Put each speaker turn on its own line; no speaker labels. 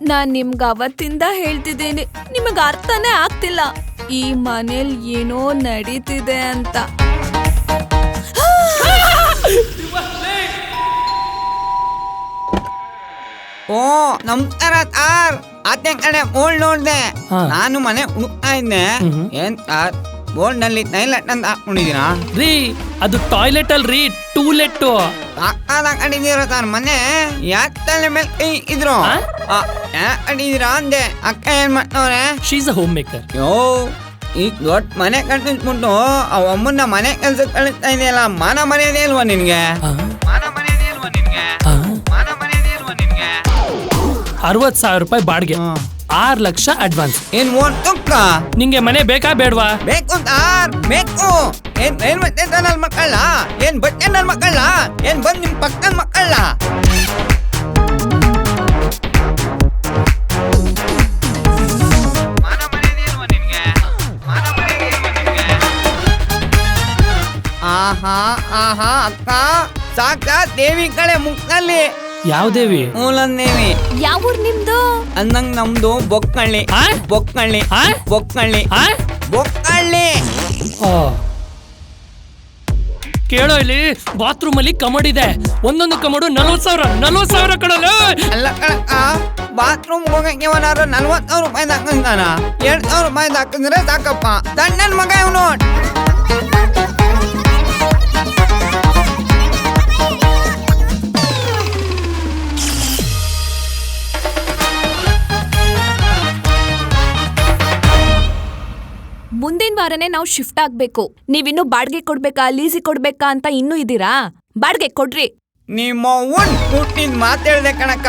ನಾನ್ ನಿಮ್ಗ ಅವತ್ತಿಂದ ಹೇಳ್ತಿದ್ದೀನಿ, ನಿಮಗ್ ಅರ್ಥನೇ ಆಗ್ತಿಲ್ಲ ಈ ಮನೇಲಿ ಏನೋ ನಡೀತಿದೆ ಅಂತ.
ಓ ನಮಸ್ಕಾರ ತಾರ್. ಆತೆ ಕಡೆ ಬೋರ್ಡ್ ನೋಡ್ದೆ. ನಾನು ಮನೆ ಹುಡುಕ್ತಾ ಇದ್ದೆ. ಏನ್ ತಾರ್ ಬೋರ್ಡ್ ನಲ್ಲಿ ಟೈಲೆಟ್ ಅಂತ ಹಾಕೊಂಡಿದೀರಾ?
ರೀ ಅದು ಟಾಯ್ಲೆಟ್ ಅಲ್ರಿ, ಟೂಲೆಟ್.
ಹಾಕೊಂಡಿದೀರ ತಾರ್ ಮನೆ. ಯಾಕೆ ತಲೆ ಮೇಲೆ ಕೈ ಇದ್ರು ಹಾಕೊಂಡಿದೀರಾ ಅಂದೆ. ಅಕ್ಕ ಏನ್ ಮಾಡ್ತವ್ರೆ?
She's a homemaker.
ಯೋ ಈಗ ದೊಡ್ಡ ಮನೆ ಕಟ್ಟಿಸ್ಬಿಟ್ಟು ಅವ ಅಮ್ಮನ್ನ ಮನೆ ಕೆಲ್ಸಕ್ಕೆ ಕಳಿಸ್ತಾ ಇದೆಯಲ್ಲ, ಮಾನ ಮರ್ಯಾದೆ ಇಲ್ವಾ ನಿನ್ಗೆ? ಮಾನ ಮರ್ಯಾದೆ ಇಲ್ವಾ ನಿನ್ಗೆ? ಮಾನ ಮರ್ಯಾದೆ ಇಲ್ವಾ ನಿನ್ಗೆ?
60,000 ರೂಪಾಯಿ ಬಾಡಿಗೆ, 6 ಲಕ್ಷ ಅಡ್ವಾನ್ಸ್.
ಏನ್ ಓದ್ತಕ್ಕ?
ನಿಂಗೆ ಮನೆ ಬೇಕಾ ಬೇಡವಾ?
ಬೇಕು ತಾರ್ ಬೇಕು. ಏನ್ ಬಟ್ಟೆ ನನ್ನ ಮಕ್ಕಳ? ಏನ್ ಬಟ್ಟೆ ನನ್ನ ಮಕ್ಕಳ? ಏನ್ ಬಂದ್ ನಿಮ್ ಪಕ್ಕದ ಮಕ್ಕಳ? ಆಹಾ ಆಹಾ ಅಕ್ಕ ಸಾಕ ದೇವಿ ಕಡೆ ಮುಕ್ಕಲ್ಲಿ.
ಯಾವ ದೇವಿ?
ಮೂಲನ್ ದೇವಿ.
ಯಾವ ಊರ್ ನಿಮ್ದು?
ಅಂದಂಗ್ ನಮ್ದು ಬೊಕ್ಕಳ್ಳಿ. ಬೊಕ್ಕಳ್ಳಿ ಬೊಕ್ಕಳ್ಳಿ ಬೊಕ್ಕಳ್ಳಿ.
ಕೇಳೋ, ಇಲ್ಲಿ ಬಾತ್ರೂಮ್ ಅಲ್ಲಿ ಕಮೋಡ್ ಇದೆ. ಒಂದೊಂದು ಕಮೋಡು 40,000 ಕಡಲ್ಲ.
ಅಲ್ಲ ಕಣಕ್ಕ, ಬಾತ್ರೂಮ್ ಹೋಗಕ್ಕೆ ಏನಾದ್ರು 40,000 ರೂಪಾಯಿ ಹಾಕಂತಾನ? 2,000 ರೂಪಾಯಿ ಹಾಕಿದ್ರೆ ಸಾಕಪ್ಪ. ತಣ್ಣನ್ ಮಗ ಇವನು.
ಮುಂದಿನ ವಾರನೇ ನಾವು ಶಿಫ್ಟ್ ಆಗ್ಬೇಕು. ನೀವಿನ್ನು ಬಾಡ್ಗೆ ಕೊಡ್ಬೇಕಾ ಲೀಸಿ ಕೊಡ್ಬೇಕಾ ಅಂತ ಇನ್ನೂ ಇದೀರಾ? ಬಾಡ್ಗೆ ಕೊಡ್ರಿ.
ನಿಮ್ಮ ಹುಟ್ಟಿದ್ ಮಾತಾಡ್ದೆ ಕಣಕ್ಕ.